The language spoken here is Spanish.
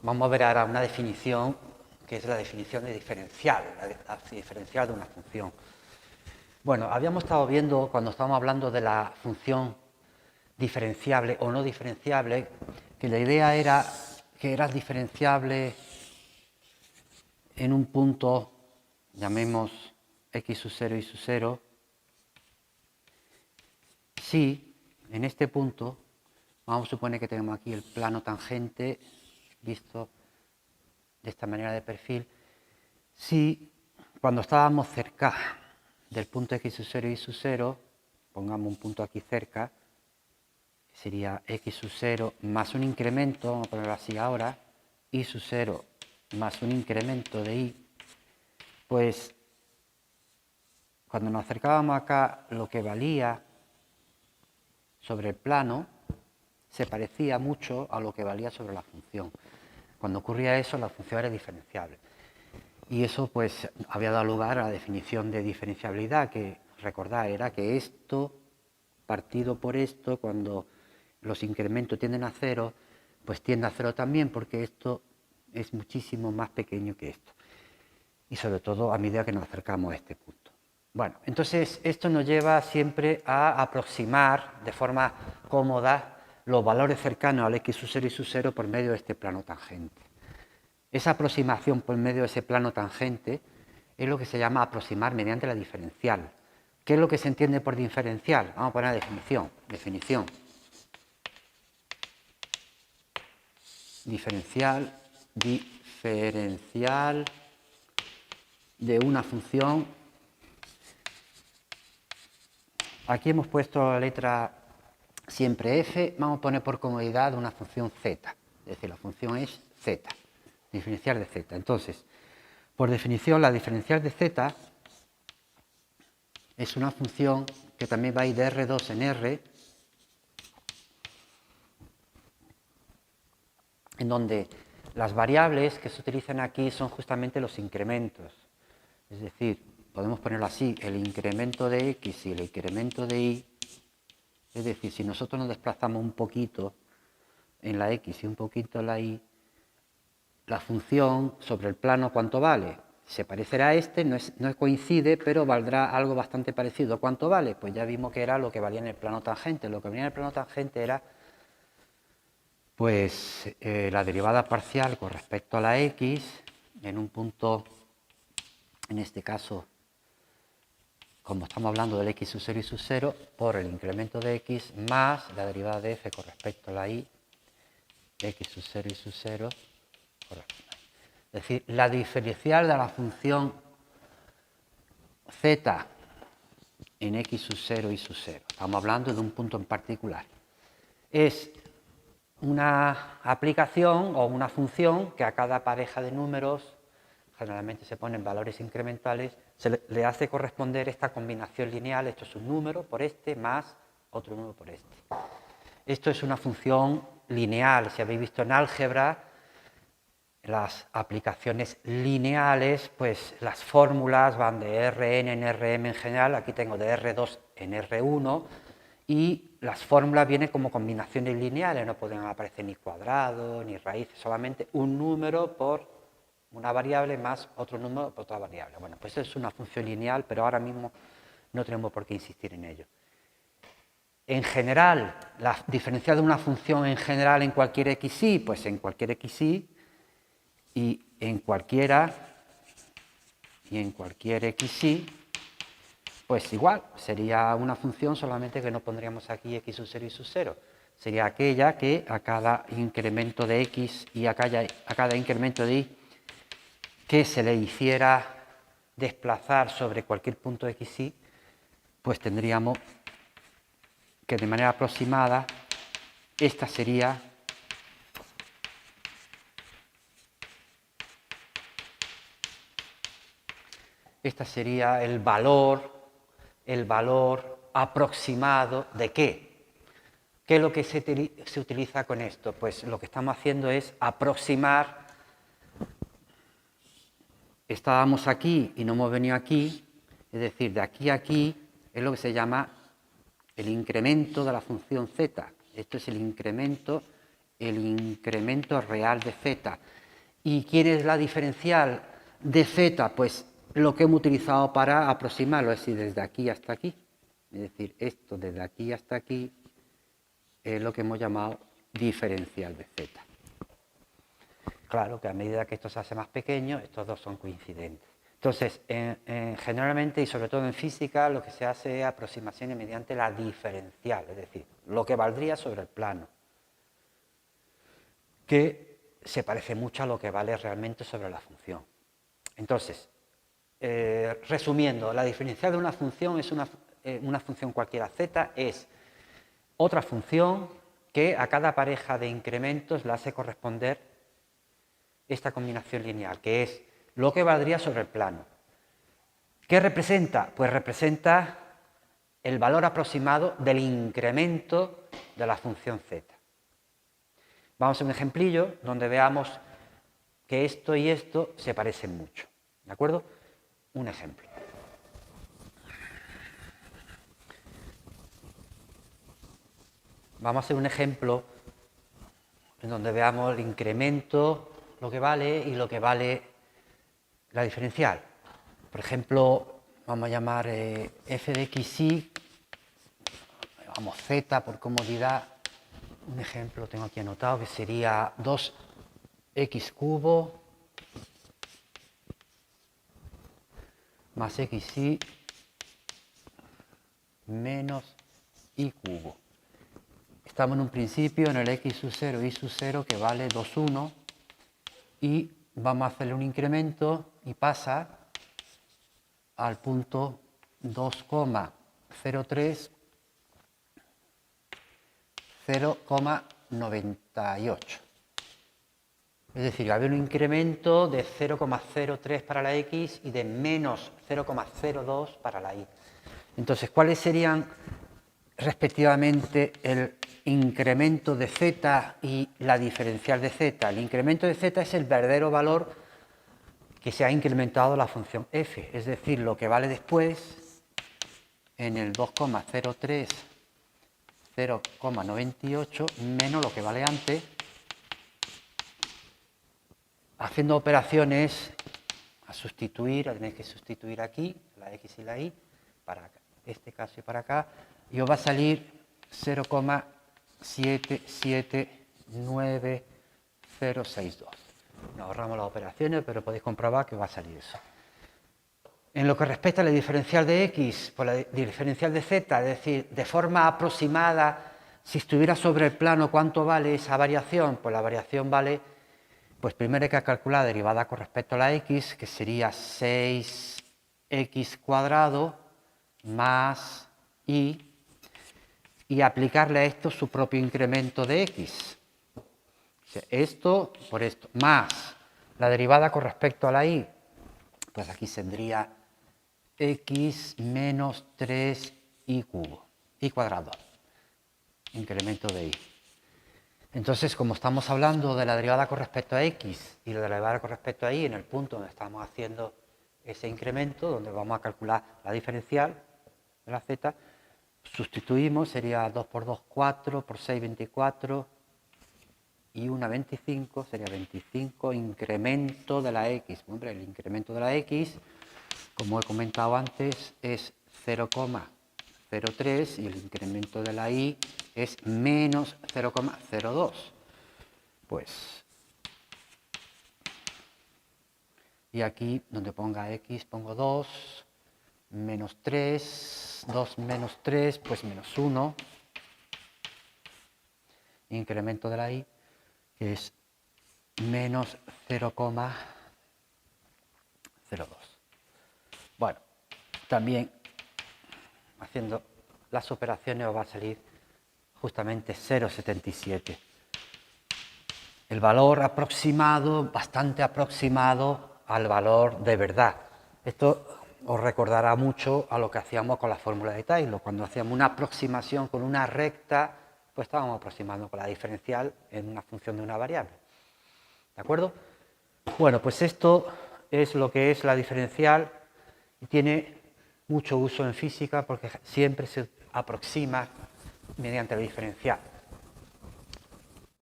Vamos a ver ahora una definición que es la definición de diferencial, la diferencial de una función. Bueno, habíamos estado viendo cuando estábamos hablando de la función diferenciable o no diferenciable, que la idea era que era diferenciable en un punto, llamemos x sub 0 y sub 0, si en este punto, vamos a suponer que tenemos aquí el plano tangente visto de esta manera de perfil, si cuando estábamos cerca del punto x sub 0 y sub 0, pongamos un punto aquí cerca, sería x sub 0 más un incremento, vamos a ponerlo así ahora, y sub 0 más un incremento de y, pues cuando nos acercábamos acá, lo que valía sobre el plano se parecía mucho a lo que valía sobre la función. Cuando ocurría eso, la función era diferenciable. Y eso pues había dado lugar a la definición de diferenciabilidad, que recordad era que esto partido por esto, cuando los incrementos tienden a cero, pues tiende a cero también, porque esto es muchísimo más pequeño que esto. Y sobre todo a medida que nos acercamos a este punto. Bueno, entonces esto nos lleva siempre a aproximar de forma cómoda los valores cercanos al x sub 0 y sub 0 por medio de este plano tangente. Esa aproximación por medio de ese plano tangente es lo que se llama aproximar mediante la diferencial. ¿Qué es lo que se entiende por diferencial? Vamos a poner la definición. Diferencial de una función. Aquí hemos puesto la letra siempre f, vamos a poner por comodidad una función z, es decir, la función es z, diferencial de z. Entonces, por definición, la diferencial de z es una función que también va a ir de R2 en R, en donde las variables que se utilizan aquí son justamente los incrementos. Es decir, podemos ponerlo así, el incremento de x y el incremento de y. Es decir, si nosotros nos desplazamos un poquito en la x y un poquito en la y, la función sobre el plano ¿cuánto vale? Se parecerá a este, no coincide, pero valdrá algo bastante parecido. ¿Cuánto vale? Pues ya vimos que era lo que valía en el plano tangente. Lo que valía en el plano tangente era pues la derivada parcial con respecto a la x en un punto, en este caso, como estamos hablando del x sub 0 y sub 0, por el incremento de x más la derivada de f con respecto a la y, x sub 0 y sub 0, es decir, la diferencial de la función z en x sub 0 y sub 0, estamos hablando de un punto en particular, es una aplicación o una función que a cada pareja de números, generalmente se ponen valores incrementales, se le hace corresponder esta combinación lineal, esto es un número por este más otro número por este. Esto es una función lineal, si habéis visto en álgebra, las aplicaciones lineales, pues las fórmulas van de Rn en Rm en general, aquí tengo de R2 en R1, y las fórmulas vienen como combinaciones lineales, no pueden aparecer ni cuadrados ni raíces, solamente un número por una variable más otro número por otra variable. Bueno, pues eso es una función lineal, pero ahora mismo no tenemos por qué insistir en ello. En general, la diferencial de una función en general en cualquier xy, pues en cualquier xy, y en cualquiera xy, pues igual, sería una función solamente que no pondríamos aquí x sub 0 y sub 0. Sería aquella que a cada incremento de x y a cada incremento de y que se le hiciera desplazar sobre cualquier punto xy, pues tendríamos que de manera aproximada esta sería el valor aproximado de qué. ¿Qué es lo que se utiliza con esto? Pues lo que estamos haciendo es aproximar. Estábamos aquí y no hemos venido aquí, es decir, de aquí a aquí es lo que se llama el incremento de la función z. Esto es el incremento el incremento real de z. ¿Y quién es la diferencial de z? Pues lo que hemos utilizado para aproximarlo, es decir, desde aquí hasta aquí. Es decir, esto desde aquí hasta aquí es lo que hemos llamado diferencial de z. Claro que a medida que esto se hace más pequeño, estos dos son coincidentes. Entonces, generalmente y sobre todo en física, lo que se hace es aproximaciones mediante la diferencial, es decir, lo que valdría sobre el plano, que se parece mucho a lo que vale realmente sobre la función. Entonces, resumiendo, la diferencial de una función es una función cualquiera z, es otra función que a cada pareja de incrementos le hace corresponder esta combinación lineal, que es lo que valdría sobre el plano. ¿Qué representa? Pues representa el valor aproximado del incremento de la función z. Vamos a un ejemplillo donde veamos que esto y esto se parecen mucho. ¿De acuerdo? Un ejemplo. Vamos a hacer un ejemplo en donde veamos el incremento, lo que vale y lo que vale la diferencial. Por ejemplo, vamos a llamar f de xy, vamos z por comodidad. Un ejemplo tengo aquí anotado que sería 2x cubo más xy menos y cubo. Estamos en un principio en el x sub 0 y sub 0 que vale 2, 1 y vamos a hacerle un incremento y pasa al punto 2,03, 0,98. Es decir, va a haber un incremento de 0,03 para la x y de menos 0,02 para la y. Entonces, ¿cuáles serían respectivamente el incremento de z y la diferencial de z? El incremento de z es el verdadero valor que se ha incrementado la función f, es decir, lo que vale después en el 2,03, 0,98 menos lo que vale antes, haciendo operaciones a sustituir, tenéis que sustituir aquí la x y la y, para este caso y para acá, y os va a salir 0,779,062. Nos ahorramos las operaciones, pero podéis comprobar que va a salir eso. En lo que respecta a la diferencial de x, pues la diferencial de z, es decir, de forma aproximada, si estuviera sobre el plano, ¿cuánto vale esa variación? Pues la variación vale, pues primero hay que calcular la derivada con respecto a la x, que sería 6x cuadrado más y aplicarle a esto su propio incremento de x. Esto por esto, más la derivada con respecto a la y, pues aquí tendría x menos 3y cubo, y cuadrado, incremento de y. Entonces, como estamos hablando de la derivada con respecto a x y la derivada con respecto a y en el punto donde estamos haciendo ese incremento, donde vamos a calcular la diferencial de la z, sustituimos, sería 2 por 2, 4, por 6, 24, y 1, 25, sería 25, incremento de la x. Hombre, el incremento de la x, como he comentado antes, es 0,03 y el incremento de la y es menos 0,02. Pues, y aquí donde ponga x pongo 2, menos 3, 2 menos 3, pues menos 1, incremento de la y, que es menos 0,02. Bueno, también haciendo las operaciones os va a salir justamente 0,77. El valor aproximado, bastante aproximado al valor de verdad. Esto os recordará mucho a lo que hacíamos con la fórmula de Taylor. Cuando hacíamos una aproximación con una recta, pues estábamos aproximando con la diferencial en una función de una variable. ¿De acuerdo? Bueno, pues esto es lo que es la diferencial y tiene mucho uso en física porque siempre se aproxima mediante la diferencial.